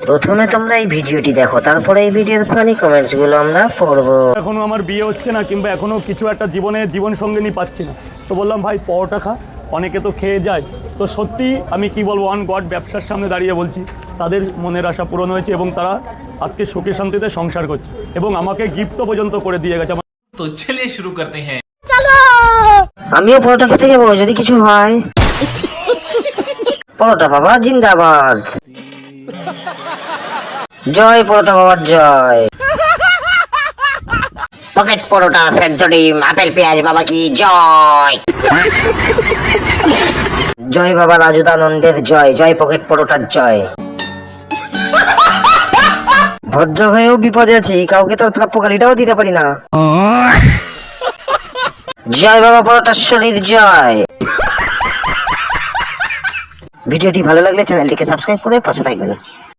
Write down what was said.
প্রথমে তোমরা এই ভিডিওটি দেখো, তারপরে এই ভিডিওর ফানি কমেন্টস গুলো আমরা পড়বো। এখনো আমার বিয়ে হচ্ছে না, কিংবা এখনো কিছু একটা জীবন সঙ্গিনী পাচ্ছি না, তো বললাম ভাই পরোটা খা, অনেকে তো খেয়ে যায়। তো সত্যি আমি কি বলবো, অন গড ব্যবসার সামনে দাঁড়িয়ে বলছি, তাদের মনের আশা পূরণ হয়েছে এবং তারা আজকে সুখে শান্তিতে সংসার করছে এবং আমাকে গিফটও পর্যন্ত করে দিয়ে গেছে। তো চলিয়ে শুরু করতে হ্যাঁ। আমিও পরোটা খেতে যাবো যদি কিছু হয়। পরোটা বাবা জিন্দাবাদ, জয় পরোটা বাবার জয়। পকেট পরোটা, সেদ্ধ ডিম, আপেল পেঁয়াজ বাবা কি জয়। জয় বাবা রাজুদানন্দের জয়, জয় পকেট পরোটার জয়। ভদ্র হয়েও বিপদে আছি, কাউকে তো প্রাপ্য গালিটাও দিতে পারি না। জয় বাবা পরোটার শরীর জয়। ভিডিওটি ভালো লাগলে চ্যানেলটিকে সাবস্ক্রাইব করে পাশে থাকবেন।